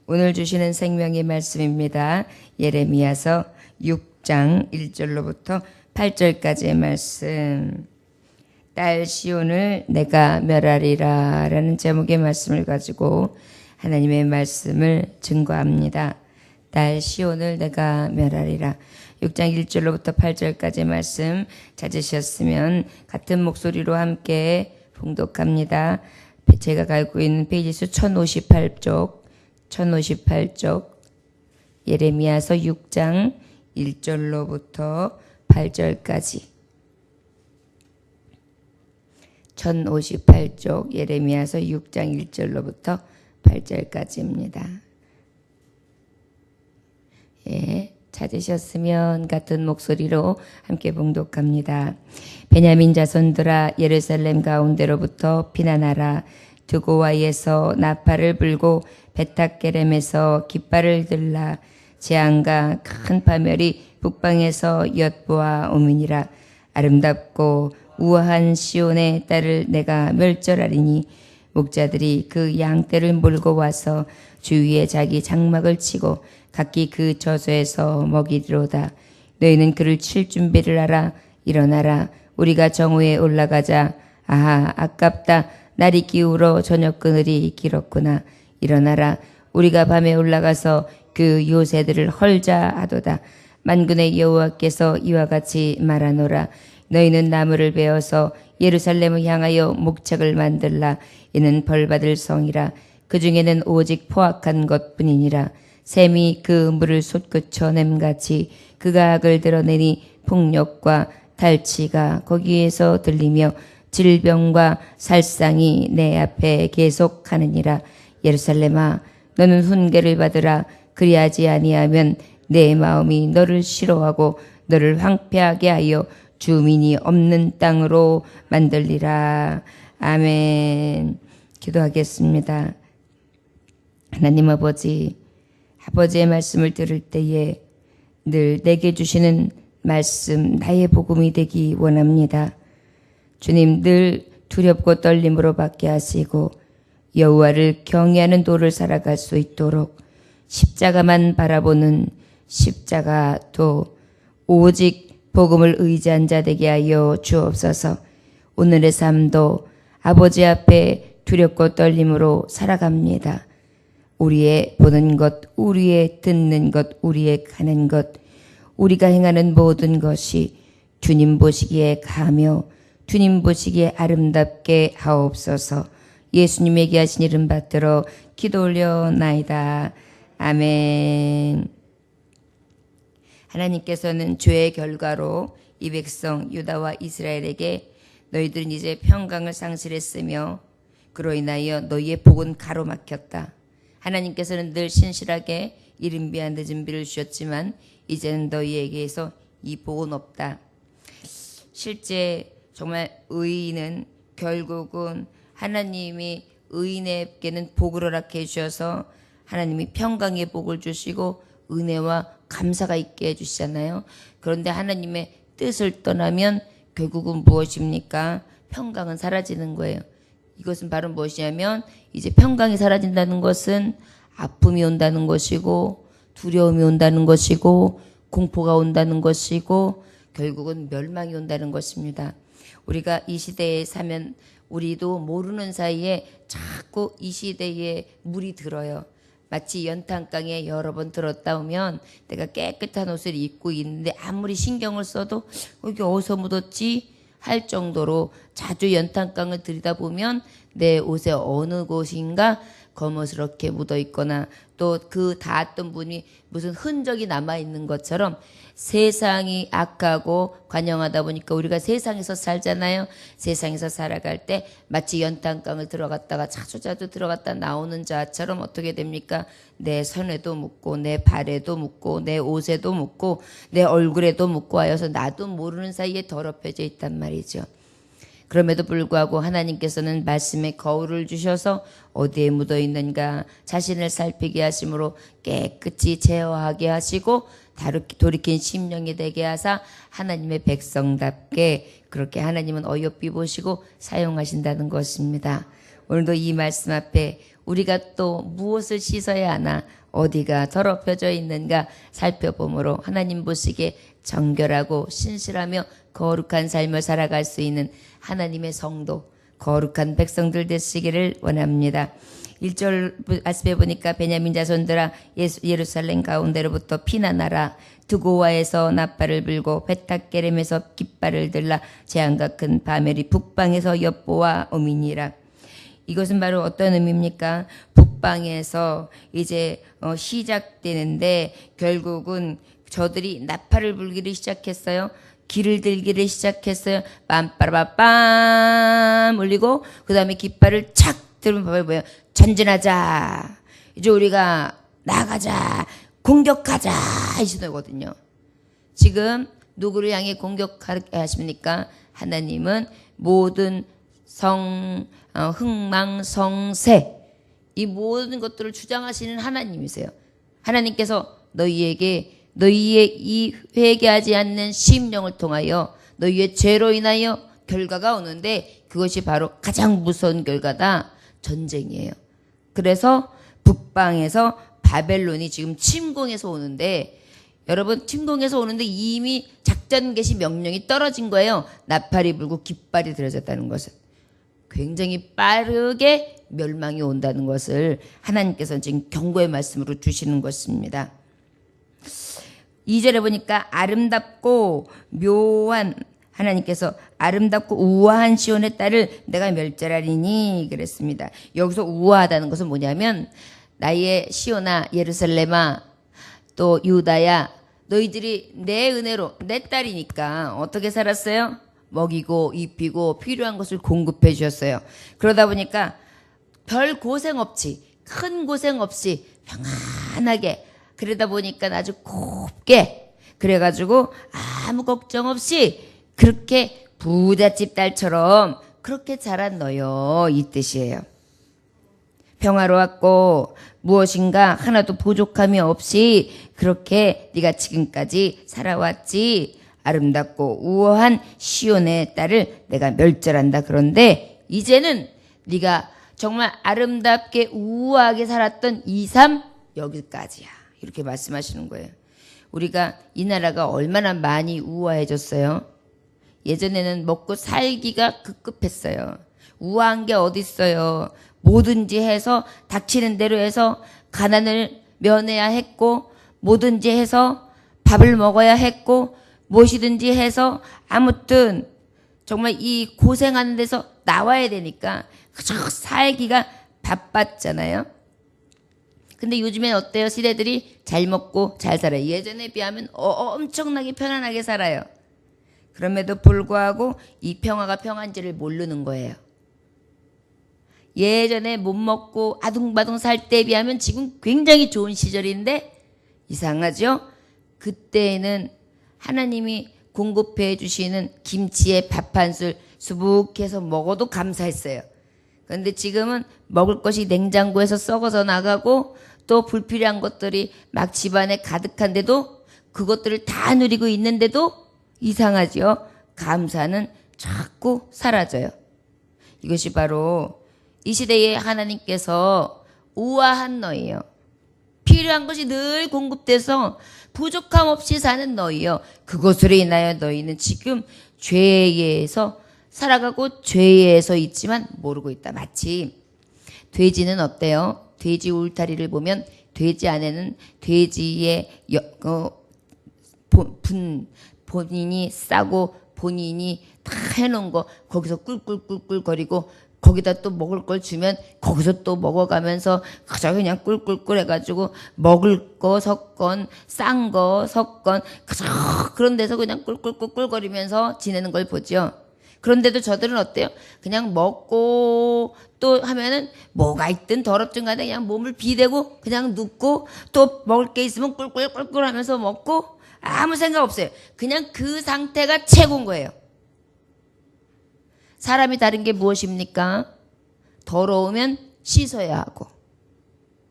오늘 주시는 생명의 말씀입니다. 예레미야서 6장 1절로부터 8절까지의 말씀. 딸 시온을 내가 멸하리라 라는 제목의 말씀을 가지고 하나님의 말씀을 증거합니다. 딸 시온을 내가 멸하리라. 6장 1절로부터 8절까지의 말씀 찾으셨으면 같은 목소리로 함께 봉독합니다. 제가 가지고 있는 페이지 수 1058쪽 예레미야서 6장 1절로부터 8절까지 1058쪽 예레미야서 6장 1절로부터 8절까지입니다. 예, 찾으셨으면 같은 목소리로 함께 봉독합니다. 베냐민 자손들아 예루살렘 가운데로부터 피난하라. 드고와에서 나팔을 불고 베탁게렘에서 깃발을 들라. 재앙과 큰 파멸이 북방에서 엿보아 오미니라. 아름답고 우아한 시온의 딸을 내가 멸절하리니 목자들이 그 양떼를 몰고 와서 주위에 자기 장막을 치고 각기 그 저소에서 먹이리로다. 너희는 그를 칠 준비를 하라. 일어나라. 우리가 정오에 올라가자. 아하, 아깝다. 날이 기울어 저녁 그늘이 길었구나. 일어나라. 우리가 밤에 올라가서 그 요새들을 헐자 하도다. 만군의 여호와께서 이와 같이 말하노라. 너희는 나무를 베어서 예루살렘을 향하여 목책을 만들라. 이는 벌받을 성이라. 그 중에는 오직 포악한 것뿐이니라. 샘이 그 물을 솟구쳐 냄같이 그가 악을 드러내니 폭력과 탈취가 거기에서 들리며 질병과 살상이 내 앞에 계속하느니라. 예루살렘아, 너는 훈계를 받으라. 그리하지 아니하면 내 마음이 너를 싫어하고 너를 황폐하게 하여 주민이 없는 땅으로 만들리라. 아멘. 기도하겠습니다. 하나님 아버지의 말씀을 들을 때에 늘 내게 주시는 말씀, 나의 복음이 되기 원합니다. 주님, 늘 두렵고 떨림으로 받게 하시고 여호와를 경외하는 도를 살아갈 수 있도록 십자가만 바라보는 십자가도 오직 복음을 의지한 자 되게 하여 주옵소서. 오늘의 삶도 아버지 앞에 두렵고 떨림으로 살아갑니다. 우리의 보는 것, 우리의 듣는 것, 우리의 가는 것, 우리가 행하는 모든 것이 주님 보시기에 가며 주님 보시기에 아름답게 하옵소서. 예수님에게 하신 이름 받들어 기도 올려나이다. 아멘. 하나님께서는 죄의 결과로 이 백성 유다와 이스라엘에게 너희들은 이제 평강을 상실했으며 그로 인하여 너희의 복은 가로막혔다. 하나님께서는 늘 신실하게 이른 비와 늦은 비를 주셨지만 이제는 너희에게서 이 복은 없다. 실제 정말 의인은 결국은 하나님이 의인에게는 복을 허락해 주셔서 하나님이 평강의 복을 주시고 은혜와 감사가 있게 해주시잖아요. 그런데 하나님의 뜻을 떠나면 결국은 무엇입니까? 평강은 사라지는 거예요. 이것은 바로 무엇이냐면 이제 평강이 사라진다는 것은 아픔이 온다는 것이고 두려움이 온다는 것이고 공포가 온다는 것이고 결국은 멸망이 온다는 것입니다. 우리가 이 시대에 사면 우리도 모르는 사이에 자꾸 이 시대에 물이 들어요. 마치 연탄강에 여러 번 들었다 오면 내가 깨끗한 옷을 입고 있는데 아무리 신경을 써도 여기 어디서 묻었지 할 정도로 자주 연탄강을 들이다보면 내 옷에 어느 곳인가 거머스럽게 묻어 있거나 또 그 닿았던 분이 무슨 흔적이 남아있는 것처럼 세상이 악하고 관영하다 보니까 우리가 세상에서 살잖아요. 세상에서 살아갈 때 마치 연탄강을 들어갔다가 자주 들어갔다 나오는 자처럼 어떻게 됩니까? 내 손에도 묻고 내 발에도 묻고 내 옷에도 묻고 내 얼굴에도 묻고 하여서 나도 모르는 사이에 더럽혀져 있단 말이죠. 그럼에도 불구하고 하나님께서는 말씀에 거울을 주셔서 어디에 묻어 있는가 자신을 살피게 하심으로 깨끗이 제어하게 하시고 돌이킨 심령이 되게 하사 하나님의 백성답게 그렇게 하나님은 어여삐 보시고 사용하신다는 것입니다. 오늘도 이 말씀 앞에 우리가 또 무엇을 씻어야 하나, 어디가 더럽혀져 있는가 살펴보므로 하나님 보시기에 정결하고 신실하며 거룩한 삶을 살아갈 수 있는 하나님의 성도, 거룩한 백성들 되시기를 원합니다. 1절 말씀해 보니까 베냐민 자손들아 예루살렘 가운데로부터 피난하라. 드고와에서 나팔을 불고 베탁게렘에서 깃발을 들라. 재앙과 큰 바멜이 북방에서 엿보아 오미니라. 이것은 바로 어떤 의미입니까? 북방에서 이제 시작되는데 결국은 저들이 나팔을 불기를 시작했어요. 길을 들기를 시작했어요. 빰빠라밤 울리고 그 다음에 깃발을 착 들으면 뭐예요? 전진하자. 이제 우리가 나가자. 공격하자. 이 신호거든요. 지금 누구를 향해 공격하십니까? 하나님은 모든 흥망성쇠 이 모든 것들을 주장하시는 하나님이세요. 하나님께서 너희에게 너희의 이 회개하지 않는 심령을 통하여 너희의 죄로 인하여 결과가 오는데 그것이 바로 가장 무서운 결과다. 전쟁이에요. 그래서 북방에서 바벨론이 지금 침공해서 오는데 여러분 침공해서 오는데 이미 작전 개시 명령이 떨어진 거예요. 나팔이 불고 깃발이 들어졌다는 것은. 굉장히 빠르게 멸망이 온다는 것을 하나님께서 지금 경고의 말씀으로 주시는 것입니다. 2절에 보니까 아름답고 묘한 하나님께서 아름답고 우아한 시온의 딸을 내가 멸절하리니 그랬습니다. 여기서 우아하다는 것은 뭐냐면 나의 시온아 예루살렘아 또 유다야 너희들이 내 은혜로 내 딸이니까 어떻게 살았어요? 먹이고 입히고 필요한 것을 공급해 주셨어요. 그러다 보니까 별 고생 없이 큰 고생 없이 평안하게 그러다 보니까 아주 곱게 그래가지고 아무 걱정 없이 그렇게 부잣집 딸처럼 그렇게 자란 너요 이 뜻이에요. 평화로웠고 무엇인가 하나도 부족함이 없이 그렇게 네가 지금까지 살아왔지. 아름답고 우아한 시온의 딸을 내가 멸절한다. 그런데 이제는 네가 정말 아름답게 우아하게 살았던 2, 3 여기까지야. 이렇게 말씀하시는 거예요. 우리가 이 나라가 얼마나 많이 우아해졌어요. 예전에는 먹고 살기가 급급했어요. 우아한 게 어디 있어요. 뭐든지 해서 닥치는 대로 해서 가난을 면해야 했고 뭐든지 해서 밥을 먹어야 했고 무엇이든지 해서 아무튼 정말 이 고생하는 데서 나와야 되니까 그저 살기가 바빴잖아요. 근데 요즘엔 어때요? 시대들이 잘 먹고 잘 살아요. 예전에 비하면 엄청나게 편안하게 살아요. 그럼에도 불구하고 이 평화가 평안지를 모르는 거예요. 예전에 못 먹고 아둥바둥 살 때에 비하면 지금 굉장히 좋은 시절인데 이상하죠? 그때에는 하나님이 공급해 주시는 김치에 밥 한 술 수북해서 먹어도 감사했어요. 그런데 지금은 먹을 것이 냉장고에서 썩어서 나가고 또 불필요한 것들이 막 집안에 가득한데도 그것들을 다 누리고 있는데도 이상하죠? 감사는 자꾸 사라져요. 이것이 바로 이 시대에 하나님께서 우아한 너희요. 필요한 것이 늘 공급돼서 부족함 없이 사는 너희요. 그것으로 인하여 너희는 지금 죄에서 살아가고 죄에서 있지만 모르고 있다. 마치 돼지는 어때요? 돼지 울타리를 보면 돼지 안에는 돼지의 본인이 싸고 본인이 다 해놓은 거 거기서 꿀꿀꿀꿀 거리고 거기다 또 먹을 걸 주면 거기서 또 먹어가면서 그저 그냥 꿀꿀꿀 해가지고 먹을 거 섞건 싼 거 섞건 그저 그런 데서 그냥 꿀꿀꿀꿀 거리면서 지내는 걸 보죠. 그런데도 저들은 어때요? 그냥 먹고 또 하면은 뭐가 있든 더럽든 간에 그냥 몸을 비대고 그냥 눕고 또 먹을 게 있으면 꿀꿀꿀꿀 하면서 먹고 아무 생각 없어요. 그냥 그 상태가 최고인 거예요. 사람이 다른 게 무엇입니까? 더러우면 씻어야 하고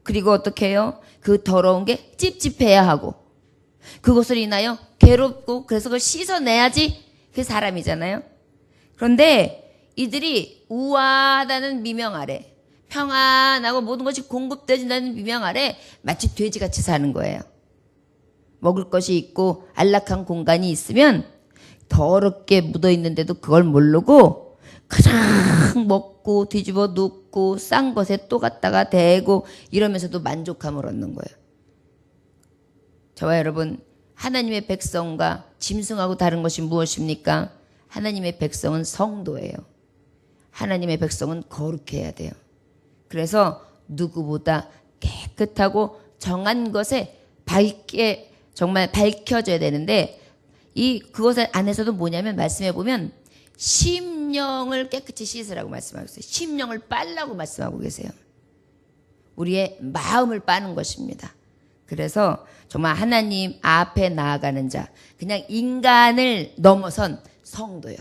그리고 어떻게 해요? 그 더러운 게 찝찝해야 하고 그것을 인하여 괴롭고 그래서 그걸 씻어내야지 그 사람이잖아요. 그런데 이들이 우아하다는 미명 아래 평안하고 모든 것이 공급되어진다는 비명 아래 마치 돼지같이 사는 거예요. 먹을 것이 있고 안락한 공간이 있으면 더럽게 묻어있는데도 그걸 모르고 가장 먹고 뒤집어 눕고 싼 것에 또 갖다가 대고 이러면서도 만족감을 얻는 거예요. 저와 여러분, 하나님의 백성과 짐승하고 다른 것이 무엇입니까? 하나님의 백성은 성도예요. 하나님의 백성은 거룩해야 돼요. 그래서 누구보다 깨끗하고 정한 것에 밝게 정말 밝혀져야 되는데 그것 안에서도 뭐냐면 말씀해 보면 심령을 깨끗이 씻으라고 말씀하고 있어요. 심령을 빨라고 말씀하고 계세요. 우리의 마음을 빠는 것입니다. 그래서 정말 하나님 앞에 나아가는 자, 그냥 인간을 넘어선 성도요.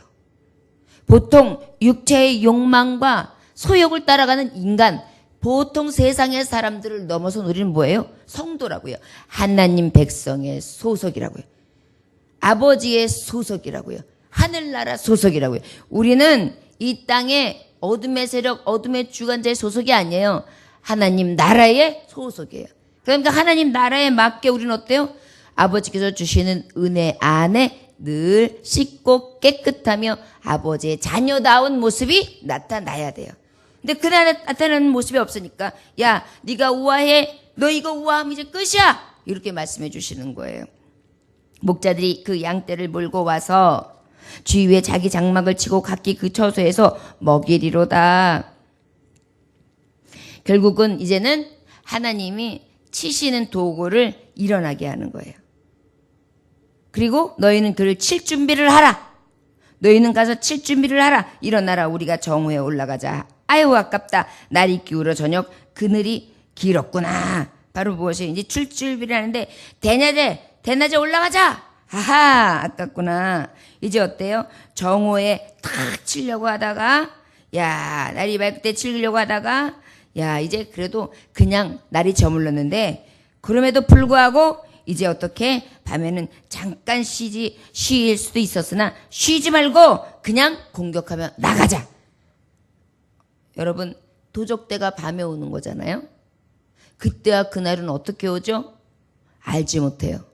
보통 육체의 욕망과 소욕을 따라가는 인간, 보통 세상의 사람들을 넘어선 우리는 뭐예요? 성도라고요. 하나님 백성의 소속이라고요. 아버지의 소속이라고요. 하늘나라 소속이라고요. 우리는 이 땅의 어둠의 세력, 어둠의 주관자의 소속이 아니에요. 하나님 나라의 소속이에요. 그러니까 하나님 나라에 맞게 우리는 어때요? 아버지께서 주시는 은혜 안에 늘 씻고 깨끗하며 아버지의 자녀다운 모습이 나타나야 돼요. 근데 그 나타나는 모습이 없으니까 야 네가 우아해, 너 이거 우아하면 이제 끝이야, 이렇게 말씀해 주시는 거예요. 목자들이 그 양떼를 몰고 와서 주위에 자기 장막을 치고 각기 그 처소에서 먹이리로다. 결국은 이제는 하나님이 치시는 도구를 일어나게 하는 거예요. 그리고 너희는 그를 칠 준비를 하라. 너희는 가서 칠 준비를 하라. 일어나라, 우리가 정오에 올라가자. 아유 아깝다. 날이 기울어 저녁 그늘이 길었구나. 바로 무엇이 이제 칠 준비를 하는데 대낮에 올라가자. 아하 아깝구나. 이제 어때요? 정오에 탁 치려고 하다가 야 날이 밝을 때 치려고 하다가 야 이제 그래도 그냥 날이 저물렀는데 그럼에도 불구하고 이제 어떻게 밤에는 잠깐 쉴 수도 있었으나 쉬지 말고 그냥 공격하며 나가자. 여러분 도적대가 밤에 오는 거잖아요. 그때와 그날은 어떻게 오죠? 알지 못해요.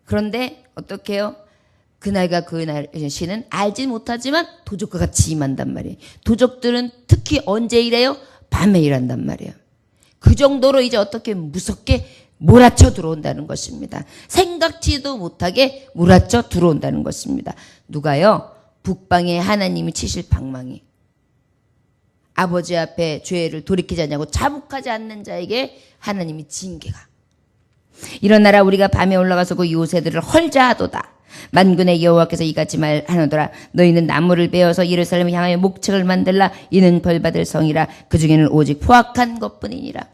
그런데 어떻게 해요? 그날과 그날 시는 알지 못하지만 도적과 같이 임한단 말이에요. 도적들은 특히 언제 일해요? 밤에 일한단 말이에요. 그 정도로 이제 어떻게 무섭게 몰아쳐 들어온다는 것입니다. 생각지도 못하게 몰아쳐 들어온다는 것입니다. 누가요? 북방에 하나님이 치실 방망이. 아버지 앞에 죄를 돌이키지 않냐고 자복하지 않는 자에게 하나님이 징계가. 일어나라, 우리가 밤에 올라가서 그 요새들을 헐자 하도다. 만군의 여호와께서 이같이 말하노더라. 너희는 나무를 베어서 예루살렘을 향하여 목책을 만들라. 이는 벌받을 성이라. 그 중에는 오직 포악한 것뿐이니라.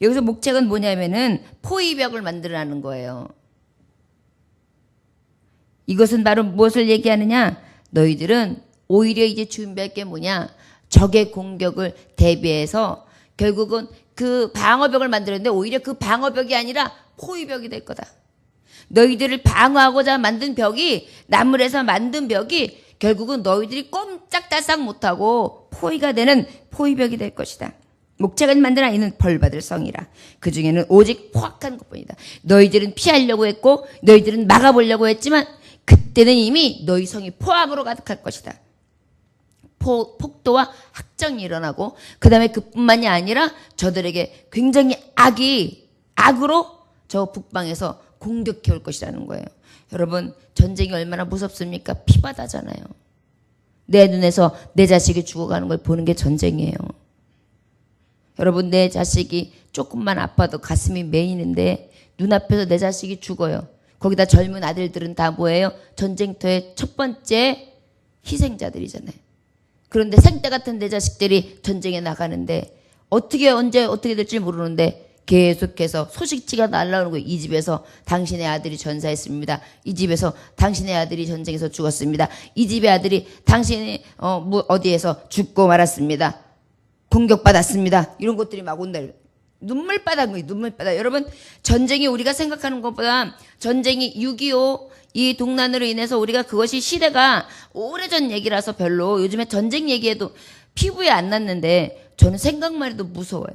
여기서 목책은 뭐냐면은 포위벽을 만들라는 거예요. 이것은 바로 무엇을 얘기하느냐? 너희들은 오히려 이제 준비할 게 뭐냐? 적의 공격을 대비해서 결국은 그 방어벽을 만들었는데 오히려 그 방어벽이 아니라 포위벽이 될 거다. 너희들을 방어하고자 만든 벽이, 나무에서 만든 벽이 결국은 너희들이 꼼짝달싹 못하고 포위가 되는 포위벽이 될 것이다. 목책은 만드나 이는 벌받을 성이라. 그 중에는 오직 포악한 것뿐이다. 너희들은 피하려고 했고 너희들은 막아보려고 했지만 그때는 이미 너희 성이 포악으로 가득할 것이다. 폭도와 학정이 일어나고 그 다음에 그뿐만이 아니라 저들에게 굉장히 악으로 저 북방에서 공격해 올 것이라는 거예요. 여러분 전쟁이 얼마나 무섭습니까? 피바다잖아요. 내 눈에서 내 자식이 죽어가는 걸 보는 게 전쟁이에요. 여러분 내 자식이 조금만 아파도 가슴이 메이는데 눈앞에서 내 자식이 죽어요. 거기다 젊은 아들들은 다 뭐예요? 전쟁터의 첫 번째 희생자들이잖아요. 그런데 생떼 같은 내 자식들이 전쟁에 나가는데 언제 어떻게 될지 모르는데 계속해서 소식지가 날라오는 거예요. 이 집에서 당신의 아들이 전사했습니다. 이 집에서 당신의 아들이 전쟁에서 죽었습니다. 이 집의 아들이 당신의 어디에서 죽고 말았습니다. 공격받았습니다. 이런 것들이 막 온다. 눈물바다인 거예요. 눈물바다. 여러분 전쟁이 우리가 생각하는 것보다 전쟁이 6.25 이 동란으로 인해서 우리가 그것이 시대가 오래전 얘기라서 별로 요즘에 전쟁 얘기해도 피부에 안 났는데 저는 생각만 해도 무서워요.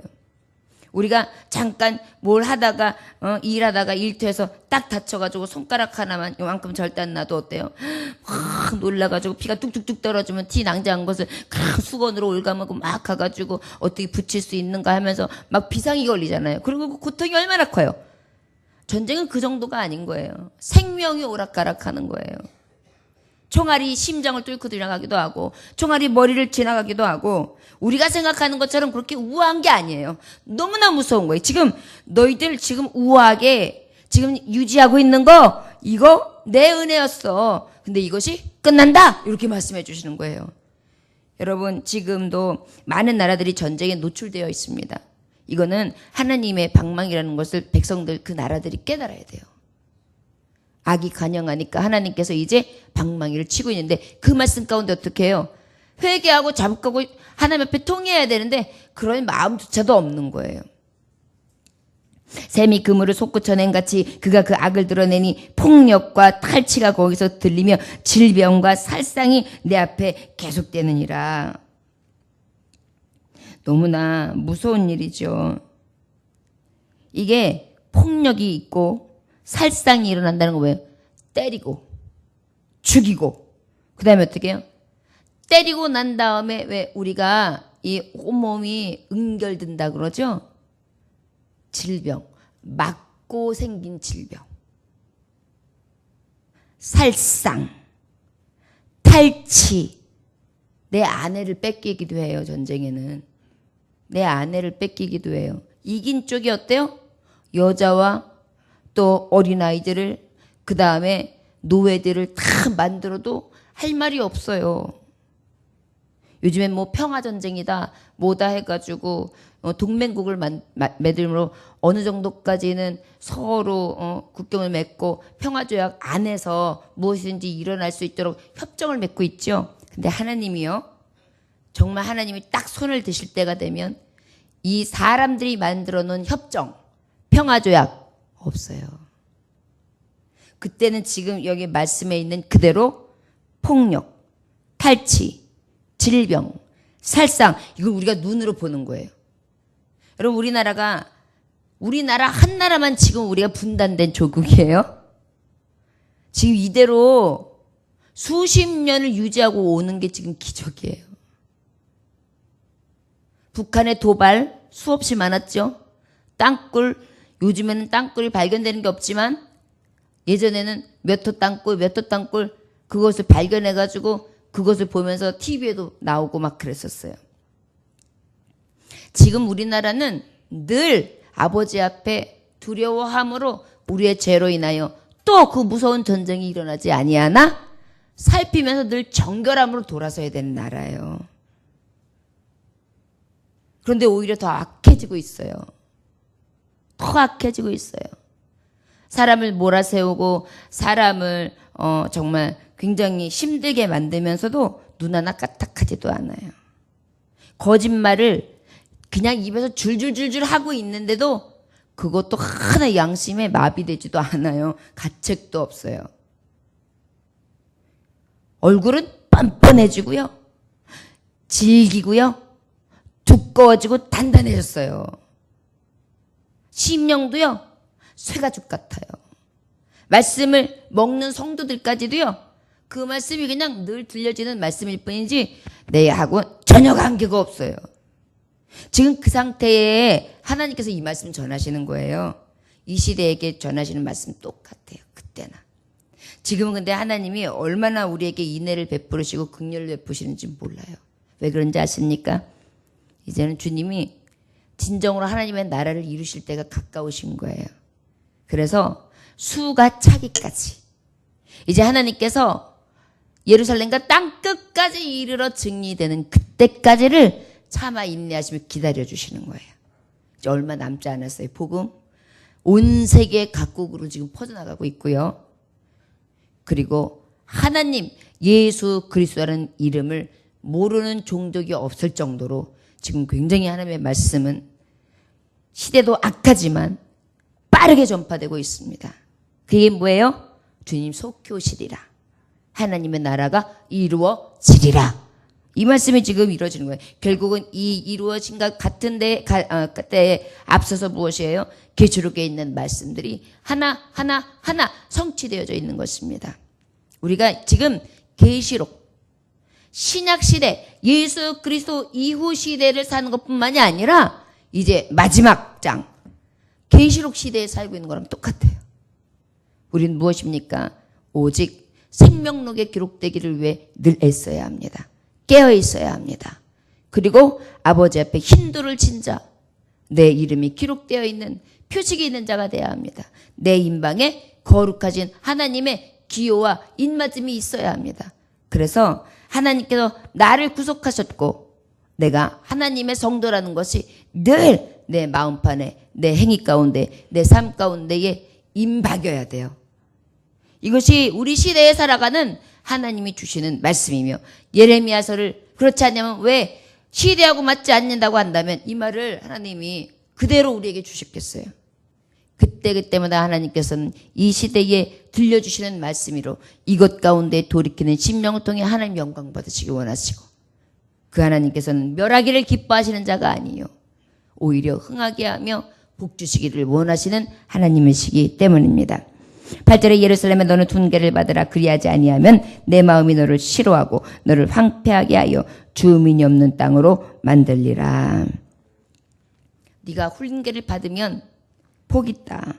우리가 잠깐 뭘 하다가 일하다가 일터에서 딱 다쳐가지고 손가락 하나만 요만큼 절대 안 나도 어때요? 막 놀라가지고 피가 뚝뚝뚝 떨어지면 티 낭자한 것을 수건으로 올가매고 막 가가지고 어떻게 붙일 수 있는가 하면서 막 비상이 걸리잖아요. 그리고 그 고통이 얼마나 커요. 전쟁은 그 정도가 아닌 거예요. 생명이 오락가락하는 거예요. 총알이 심장을 뚫고 지나가기도 하고 총알이 머리를 지나가기도 하고 우리가 생각하는 것처럼 그렇게 우아한 게 아니에요. 너무나 무서운 거예요. 지금 너희들 지금 우아하게 지금 유지하고 있는 거 이거 내 은혜였어. 근데 이것이 끝난다. 이렇게 말씀해 주시는 거예요. 여러분 지금도 많은 나라들이 전쟁에 노출되어 있습니다. 이거는 하나님의 방망이라는 것을 백성들 그 나라들이 깨달아야 돼요. 악이 간영하니까 하나님께서 이제 방망이를 치고 있는데 그 말씀 가운데 어떻게 해요? 회개하고 자복하고 하나님 앞에 통해야 되는데 그런 마음조차도 없는 거예요. 샘이 그물을 솟구쳐낸 같이 그가 그 악을 드러내니 폭력과 탈취가 거기서 들리며 질병과 살상이 내 앞에 계속되느니라. 너무나 무서운 일이죠. 이게 폭력이 있고 살상이 일어난다는 거 뭐예요? 때리고 죽이고 그 다음에 어떻게 해요? 때리고 난 다음에 왜 우리가 이 온몸이 응결된다 그러죠? 질병, 맞고 생긴 질병, 살상, 탈취, 내 아내를 뺏기기도 해요. 전쟁에는 내 아내를 뺏기기도 해요. 이긴 쪽이 어때요? 여자와 또 어린아이들을 그 다음에 노예들을 다 만들어도 할 말이 없어요. 요즘엔 뭐 평화전쟁이다 뭐다 해가지고 동맹국을 맺음으로 어느 정도까지는 서로 국경을 맺고 평화조약 안에서 무엇이든지 일어날 수 있도록 협정을 맺고 있죠. 근데 하나님이요. 정말 하나님이 딱 손을 드실 때가 되면 이 사람들이 만들어 놓은 협정, 평화조약 없어요. 그때는 지금 여기 말씀에 있는 그대로 폭력, 탈취, 질병, 살상 이걸 우리가 눈으로 보는 거예요. 여러분 우리나라 한 나라만 지금 우리가 분단된 조국이에요. 지금 이대로 수십 년을 유지하고 오는 게 지금 기적이에요. 북한의 도발 수없이 많았죠. 땅굴 요즘에는 땅굴이 발견되는 게 없지만 예전에는 몇 호 땅굴 몇 호 땅굴 그것을 발견해가지고 그것을 보면서 TV에도 나오고 막 그랬었어요. 지금 우리나라는 늘 아버지 앞에 두려워함으로 우리의 죄로 인하여 또 그 무서운 전쟁이 일어나지 아니하나 살피면서 늘 정결함으로 돌아서야 되는 나라예요. 그런데 오히려 더 악해지고 있어요. 더 악해지고 있어요. 사람을 몰아세우고 사람을 정말 굉장히 힘들게 만들면서도 눈 하나 까딱하지도 않아요. 거짓말을 그냥 입에서 줄줄줄줄 하고 있는데도 그것도 하나 양심에 마비되지도 않아요. 가책도 없어요. 얼굴은 뻔뻔해지고요. 질기고요. 두꺼워지고 단단해졌어요. 심령도요. 쇠가죽 같아요. 말씀을 먹는 성도들까지도요. 그 말씀이 그냥 늘 들려지는 말씀일 뿐이지 내하고 전혀 관계가 없어요. 지금 그 상태에 하나님께서 이 말씀 전하시는 거예요. 이 시대에게 전하시는 말씀 똑같아요. 그때나. 지금은 근데 하나님이 얼마나 우리에게 인애를 베푸시고 긍휼을 베푸시는지 몰라요. 왜 그런지 아십니까? 이제는 주님이 진정으로 하나님의 나라를 이루실 때가 가까우신 거예요. 그래서 수가 차기까지 이제 하나님께서 예루살렘과 땅 끝까지 이르러 증리되는 그때까지를 참아 인내하시며 기다려주시는 거예요. 이제 얼마 남지 않았어요. 복음 온 세계 각국으로 지금 퍼져나가고 있고요. 그리고 하나님 예수 그리스도라는 이름을 모르는 종족이 없을 정도로 지금 굉장히 하나님의 말씀은 시대도 악하지만 빠르게 전파되고 있습니다. 그게 뭐예요? 주님 속히 오시리라. 하나님의 나라가 이루어지리라. 이 말씀이 지금 이루어지는 거예요. 결국은 이 이루어진 것 같은 때에 앞서서 무엇이에요? 계시록에 있는 말씀들이 하나 성취되어져 있는 것입니다. 우리가 지금 계시록, 신약 시대, 예수 그리스도 이후 시대를 사는 것뿐만이 아니라 이제 마지막 장, 계시록 시대에 살고 있는 거랑 똑같아요. 우리는 무엇입니까? 오직 생명록에 기록되기를 위해 늘 애써야 합니다. 깨어 있어야 합니다. 그리고 아버지 앞에 흰돌을 친 자, 내 이름이 기록되어 있는 표식이 있는 자가 되어야 합니다. 내 인방에 거룩하신 하나님의 기호와 인맞음이 있어야 합니다. 그래서 하나님께서 나를 구속하셨고 내가 하나님의 성도라는 것이 늘 내 마음판에, 내 행위 가운데, 내 삶 가운데에 임박여야 돼요. 이것이 우리 시대에 살아가는 하나님이 주시는 말씀이며, 예레미야서를 그렇지 않냐면 왜 시대하고 맞지 않는다고 한다면 이 말을 하나님이 그대로 우리에게 주셨겠어요. 그때마다 하나님께서는 이 시대에 들려주시는 말씀으로 이것 가운데 돌이키는 심령을 통해 하나님 영광 받으시기 원하시고, 그 하나님께서는 멸하기를 기뻐하시는 자가 아니요 오히려 흥하게 하며 복 주시기를 원하시는 하나님이시기 때문입니다. 8절에 예루살렘에 너는 훈계를 받으라. 그리하지 아니하면 내 마음이 너를 싫어하고 너를 황폐하게 하여 주민이 없는 땅으로 만들리라. 네가 훈계를 받으면 복 있다.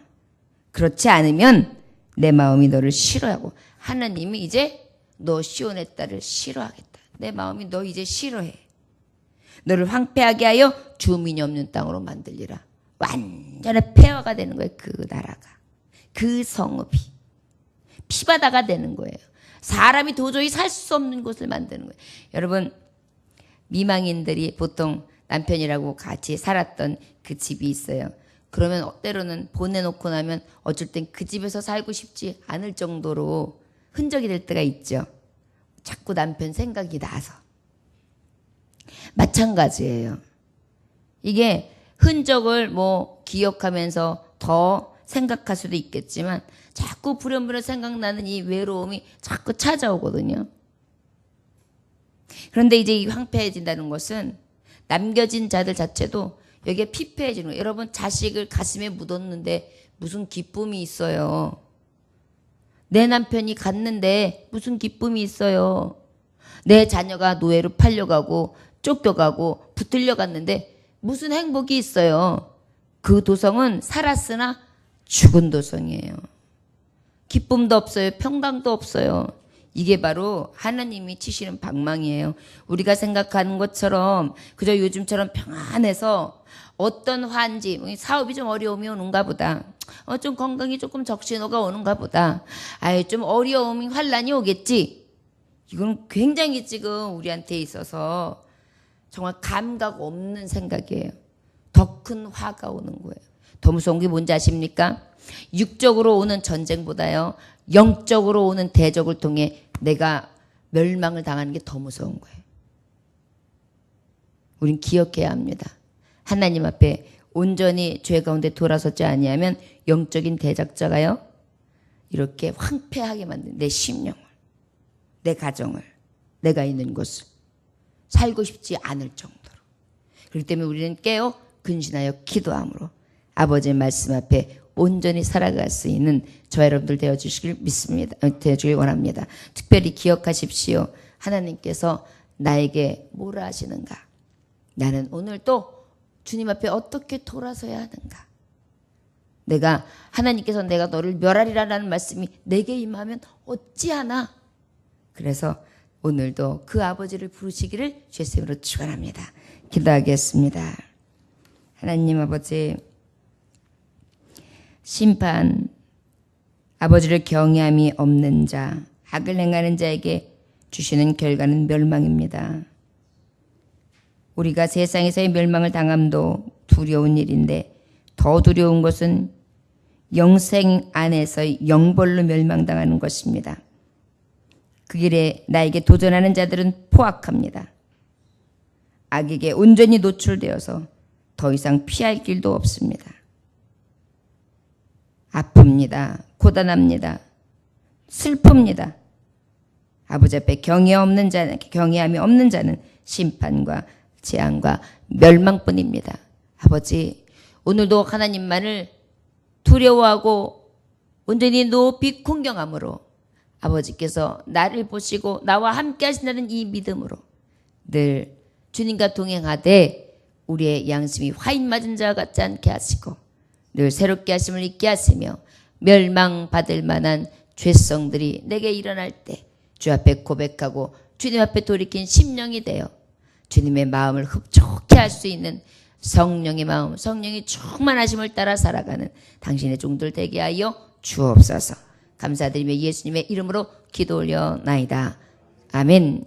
그렇지 않으면 내 마음이 너를 싫어하고, 하나님이 이제 너 시온의 딸을 싫어하겠다. 내 마음이 너 이제 싫어해. 너를 황폐하게 하여 주민이 없는 땅으로 만들리라. 완전히 폐허가 되는 거예요. 그 나라가, 그 성읍이 피바다가 되는 거예요. 사람이 도저히 살 수 없는 곳을 만드는 거예요. 여러분, 미망인들이 보통 남편이라고 같이 살았던 그 집이 있어요. 그러면 때로는 보내놓고 나면 어쩔 땐 그 집에서 살고 싶지 않을 정도로 흔적이 될 때가 있죠. 자꾸 남편 생각이 나서. 마찬가지예요. 이게 흔적을 기억하면서 더 생각할 수도 있겠지만 자꾸 불현불현 생각나는 이 외로움이 자꾸 찾아오거든요. 그런데 이제 이 황폐해진다는 것은 남겨진 자들 자체도 여기에 피폐해지는 거예요. 여러분, 자식을 가슴에 묻었는데 무슨 기쁨이 있어요? 내 남편이 갔는데 무슨 기쁨이 있어요? 내 자녀가 노예로 팔려가고 쫓겨가고 붙들려 갔는데 무슨 행복이 있어요? 그 도성은 살았으나 죽은 도성이에요. 기쁨도 없어요. 평강도 없어요. 이게 바로 하나님이 치시는 방망이에요. 우리가 생각하는 것처럼 그저 요즘처럼 평안해서 어떤 환지, 사업이 좀 어려움이 오는가 보다. 좀 건강이 조금 적신호가 오는가 보다. 좀 어려움이 환란이 오겠지. 이건 굉장히 지금 우리한테 있어서 정말 감각 없는 생각이에요. 더 큰 화가 오는 거예요. 더 무서운 게 뭔지 아십니까? 육적으로 오는 전쟁보다요, 영적으로 오는 대적을 통해 내가 멸망을 당하는 게 더 무서운 거예요. 우린 기억해야 합니다. 하나님 앞에 온전히 죄 가운데 돌아서지 아니하면 영적인 대적자가요, 이렇게 황폐하게 만든 내 심령을, 내 가정을, 내가 있는 곳을 살고 싶지 않을 정도로. 그렇기 때문에 우리는 깨어 근신하여 기도함으로 아버지의 말씀 앞에 온전히 살아갈 수 있는 저와 여러분들 되어주시길 믿습니다. 되어주길 원합니다. 특별히 기억하십시오. 하나님께서 나에게 뭐라 하시는가? 나는 오늘 또 주님 앞에 어떻게 돌아서야 하는가? 내가, 하나님께서 내가 너를 멸하리라는 말씀이 내게 임하면 어찌하나? 그래서 오늘도 그 아버지를 부르시기를 주의 이름으로 축원합니다. 기도하겠습니다. 하나님 아버지, 심판, 아버지를 경외함이 없는 자, 악을 행하는 자에게 주시는 결과는 멸망입니다. 우리가 세상에서의 멸망을 당함도 두려운 일인데 더 두려운 것은 영생 안에서의 영벌로 멸망당하는 것입니다. 그 길에 나에게 도전하는 자들은 포악합니다. 악에게 온전히 노출되어서 더 이상 피할 길도 없습니다. 아픕니다. 고단합니다. 슬픕니다. 아버지 앞에 경외함이 없는 자는 심판과 재앙과 멸망뿐입니다. 아버지, 오늘도 하나님만을 두려워하고 온전히 높이 궁경함으로 아버지께서 나를 보시고 나와 함께 하신다는 이 믿음으로 늘 주님과 동행하되 우리의 양심이 화인 맞은 자와 같지 않게 하시고 늘 새롭게 하심을 잊게 하시며 멸망받을 만한 죄성들이 내게 일어날 때 주 앞에 고백하고 주님 앞에 돌이킨 심령이 되어 주님의 마음을 흡족해 할 수 있는 성령의 마음, 성령의 충만하심을 따라 살아가는 당신의 종들 되게 하여 주옵소서. 감사드리며 예수님의 이름으로 기도 올려나이다. 아멘.